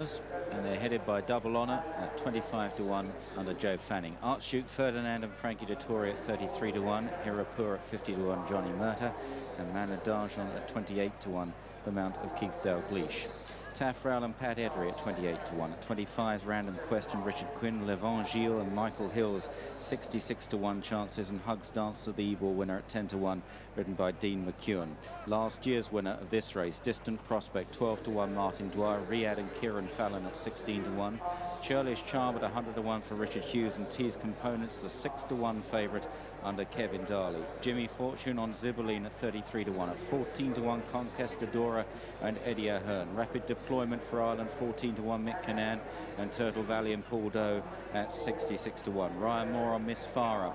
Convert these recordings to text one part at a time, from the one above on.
and they're headed by Double Honour at 25 to 1 under Joe Fanning. Archduke Ferdinand and Frankie Dettori at 33 to 1, Hirapur at 50 to 1, Johnny Murta, and Mana D'Argent at 28 to 1, the mount of Keith Dalgleish. Taffrail and Pat Edry at 28 to 1. At 25's Random Question, Richard Quinn, L'Evangile and Michael Hills 66 to 1 chances, and Hugs Dancer, the E-ball winner, at 10 to 1, ridden by Dean McEwen. Last year's winner of this race, Distant Prospect, 12 to 1, Martin Dwyer, Riyadh and Kieran Fallon at 16 to 1. Churlish Charm at 100 to 1 for Richard Hughes, and T's Components, the 6 to 1 favourite under Kevin Darley. Jimmy Fortune on Zibberline at 33 to 1. At 14 to 1, Conquistadora and Eddie Ahern. Rapid Deployment for Ireland, 14 to 1, Mick Cannan, and Turtle Valley and Paul Doe at 66 to 1. Ryan Moore on Miss Fara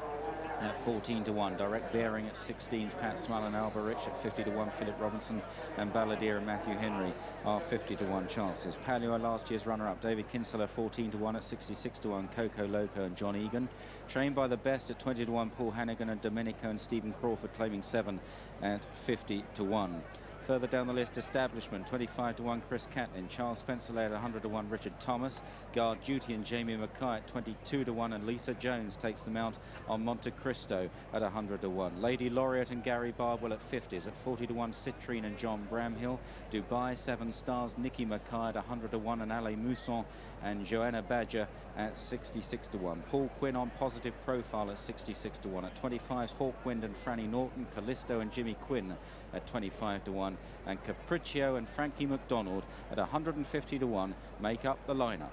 at 14 to 1. Direct Bearing at 16's Pat Small and Alba Rich at 50 to 1. Philip Robinson and Balladeer and Matthew Henry are 50 to 1 chances. Palio, last year's runner-up, David Kinsella, 14 to 1. At 66 to 1, Coco Loco and John Egan. Trained by the best at 20 to 1, Paul Hannigan and Domenico and Stephen Crawford claiming 7 at 50 to 1. Further down the list, Establishment, 25 to 1, Chris Catlin. Charles Spencer at 100 to 1, Richard Thomas. Guard Duty and Jamie Mackay at 22 to 1, and Lisa Jones takes them out on Monte Cristo at 100 to 1. Lady Laureate and Gary Bardwell at 50s. At 40 to 1, Citrine and John Bramhill. Dubai 7 Stars, Nicky Mackay at 100 to 1, and Ale Mousson and Joanna Badger at 66 to 1. Paul Quinn on Positive Profile at 66 to 1. At 25's Hawkwind and Franny Norton, Callisto and Jimmy Quinn at 25 to 1. And Capriccio and Frankie McDonald at 150 to 1 make up the lineup.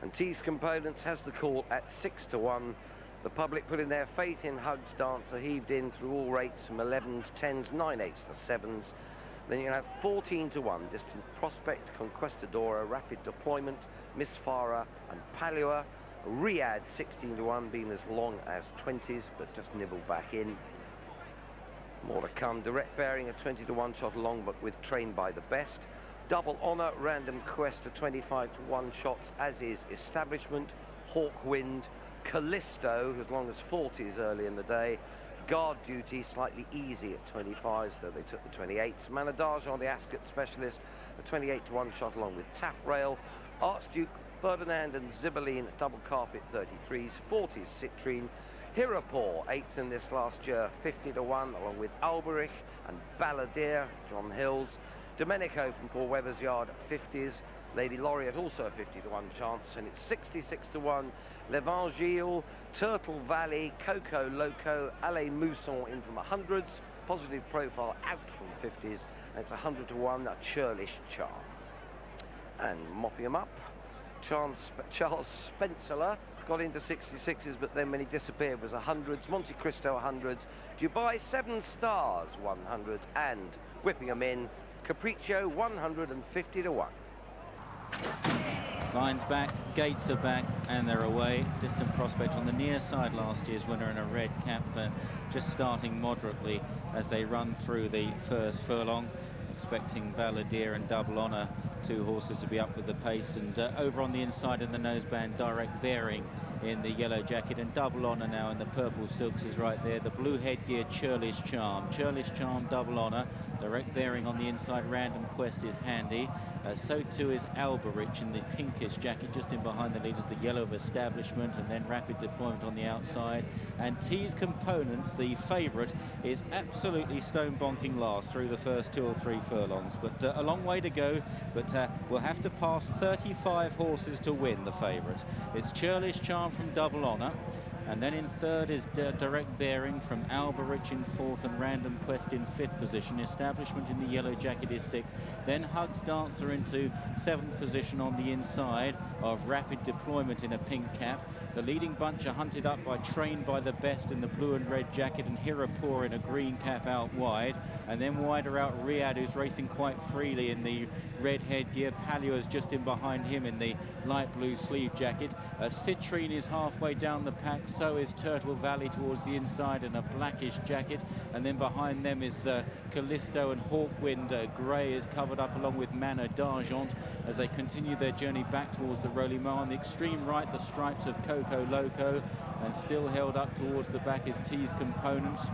And T's Components has the call at 6 to 1. The public putting their faith in Hugs Dancer, heaved in through all rates from 11s, 10s, 9/8 to 7s. Then you can have 14 to 1, Distant Prospect, Conquistadora, Rapid Deployment, Miss Fara and Palua. Riyadh 16 to 1, being as long as 20s, but just nibbled back in. More to come. Direct Bearing at 20 to 1, shot along, but with Trained by the Best. Double Honour, Random Quest at 25 to 1 shots, as is Establishment, Hawkwind, Callisto, as long as 40s early in the day. Guard Duty, slightly easy at 25s, though they took the 28s. Mana D'Argent, the Ascot Specialist, at 28 to 1 shot along with Taffrail. Archduke Ferdinand and Zibberline, Double Carpet 33s, 40s Citrine. Hirapur, 8th in this last year, 50 to 1, along with Alberich and Balladeer, John Hills. Domenico from Paul Webber's Yard at 50s. Lady Laureate also a 50 to 1 chance, and it's 66 to 1. L'Evangile, Turtle Valley, Coco Loco, Ale Mousson in from 100s. Positive Profile out from 50s, and it's 100 to 1, a Churlish Charm. And mopping them up, Charles Spencer got into 66s, but then when he disappeared was 100s. Monte Cristo 100s. Dubai 7 Stars 100s, and whipping them in, Capriccio 150 to 1. Lines back, gates are back, and they're away. Distant Prospect on the near side, last year's winner in a red cap, just starting moderately as they run through the first furlong. Expecting Balladeer and Double Honour, 2 horses, to be up with the pace. And over on the inside in the noseband, Direct Bearing in the yellow jacket, and Double Honour now in the purple silks is right there. The blue headgear, Churlish Charm. Churlish Charm, Double Honour. Direct Bearing on the inside, Random Quest is handy. So too is Alberich in the pinkish jacket, just in behind the leaders, the yellow of Establishment, and then Rapid Deployment on the outside. And T's Components, the favourite, is absolutely stone-bonking last through the first 2 or 3 furlongs. But a long way to go, but we'll have to pass 35 horses to win the favourite. It's Churlish Charm from Double Honour, and then in 3rd is Direct Bearing from Alberich in 4th, and Random Quest in 5th position. Establishment in the yellow jacket is 6th. Then Hugs Dancer into 7th position on the inside of Rapid Deployment in a pink cap. The leading bunch are hunted up by Trained by the Best in the blue and red jacket, and Hirapur in a green cap out wide. And then wider out Riyadh, who's racing quite freely in the red headgear. Palio is just in behind him in the light blue sleeve jacket. Citrine is halfway down the pack. So is Turtle Valley towards the inside in a blackish jacket, and then behind them is Callisto and Hawkwind. Grey is covered up along with Mana D'Argent as they continue their journey back towards the Roly Mile. On the extreme right, the stripes of Coco Loco, and still held up towards the back is T's Components.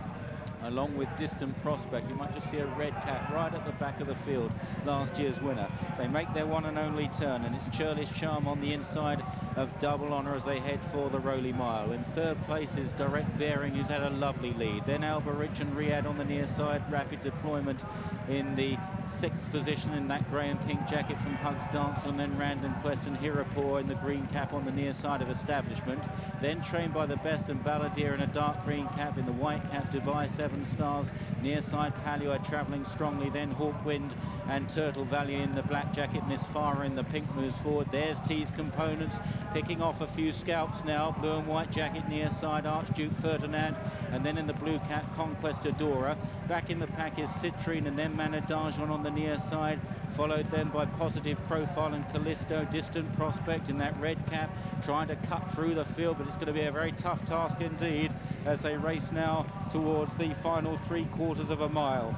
along with Distant Prospect. You might just see a red cap right at the back of the field, last year's winner. They make their one and only turn, and it's Churlish Charm on the inside of Double Honor as they head for the Rowley Mile. In third place is Direct Bearing, who's had a lovely lead. Then Alba Rich and Riyadh on the near side. Rapid Deployment in the 6th position in that grey and pink jacket from Hugs Dancer, and then Random Quest and Hirapur in the green cap on the near side of Establishment. Then Trained by the Best and Balladeer in a dark green cap. In the white cap, Dubai 7 Stars. Near side, Palio travelling strongly. Then Hawkwind and Turtle Valley in the black jacket. Miss Fara in the pink moves forward. There's T's Components picking off a few scalps now. Blue and white jacket near side, Archduke Ferdinand, and then in the blue cap, Conquest Adora. Back in the pack is Citrine, and then Manadarjon on the near side, followed then by Positive Profile and Callisto. Distant Prospect in that red cap, trying to cut through the field, but it's going to be a very tough task indeed as they race now towards the final 3/4 of a mile.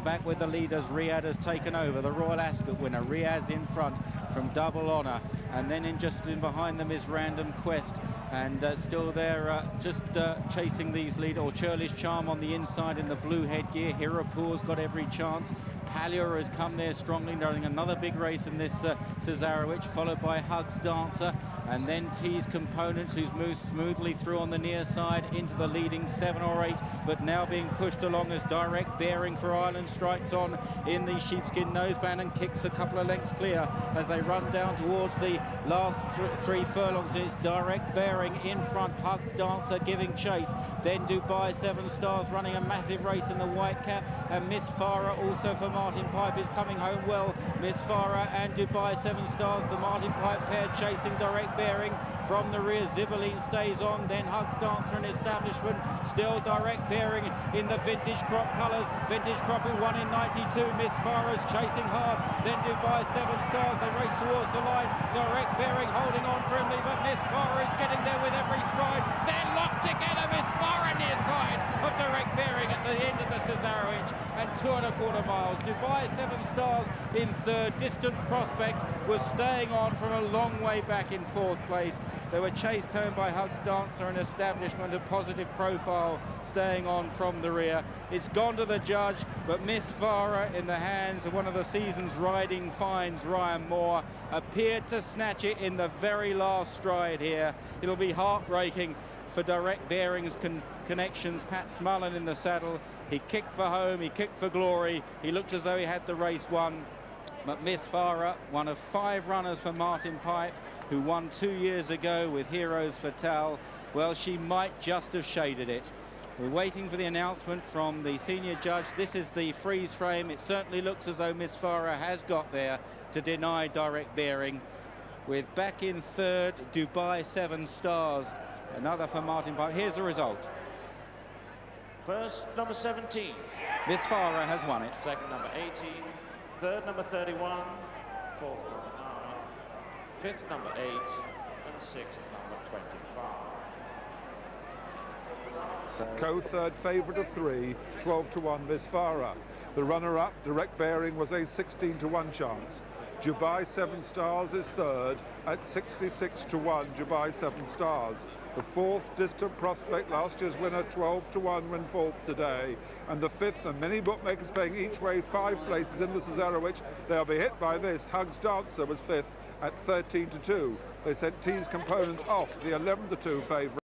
Back with the leaders, Riyadh has taken over, the Royal Ascot winner. Riyadh's in front from Double Honor, and then just in behind them is Random Quest, and still there chasing these leaders, or Churlish Charm on the inside in the blue headgear. Hirapur's got every chance. Pallior has come there strongly, running another big race in this Cesarewitch, followed by Hugs Dancer, and then T's Components, who's moved smoothly through on the near side into the leading 7 or 8, but now being pushed along as Direct Bearing for Ireland strikes on in the sheepskin noseband and kicks a couple of lengths clear as they run down towards the last 3 furlongs. It's Direct Bearing in front, Hugs Dancer giving chase, then Dubai 7 Stars running a massive race in the white cap, and Miss Fara also for Martin Pipe is coming home well. Miss Fara and Dubai 7 Stars, the Martin Pipe pair chasing Direct Bearing from the rear. Zibbeline stays on, then Hugs Dancer and Establishment, still Direct Bearing in the Vintage Crop colours. Vintage Crop who won in 92. Miss Fara's chasing hard, then Dubai 7 Stars, they race towards the line. Direct Bearing holding on grimly, but Miss Fara is getting there with every stride. They're locked together, Miss Fara near side of Direct Bearing at the end of the Cesarewitch, and 2 1/4 miles. Dubai 7 Stars in third. Distant Prospect was staying on from a long way back in 4th place. They were chased home by Hugs Dancer and Establishment, a Positive Profile staying on from the rear. It's gone to the judge, but Miss Fara, in the hands of one of the season's riding finds, Ryan Moore, appeared to snatch it in the very last stride here. It'll be heartbreaking for Direct Bearing's connections. Pat Smullen in the saddle. He kicked for home, he kicked for glory. He looked as though he had the race won. But Miss Fara, one of 5 runners for Martin Pipe, who won 2 years ago with Heroes Fatale, well, she might just have shaded it. We're waiting for the announcement from the senior judge. This is the freeze frame. It certainly looks as though Miss Fara has got there to deny Direct Bearing. With back in third, Dubai 7 Stars. Another for Martin Pipe. Here's the result. First, number 17. Miss Fara has won it. Second, number 18. Third, number 31. Fourth, number 9. Fifth, number 8. And sixth, number 25. Co-third favourite of 3, 12-1 Miss Fara. The runner-up, Direct Bearing, was a 16-1 chance. Dubai 7 Stars is third at 66-1, Dubai 7 Stars. The 4th, Distant Prospect, last year's winner, 12-1, win 4th today. And the 5th, and many bookmakers paying each way 5 places in the Cesarewitch. They'll be hit by this. Hugs Dancer was 5th at 13-2. They sent T's Components off, the 11-2 favourite.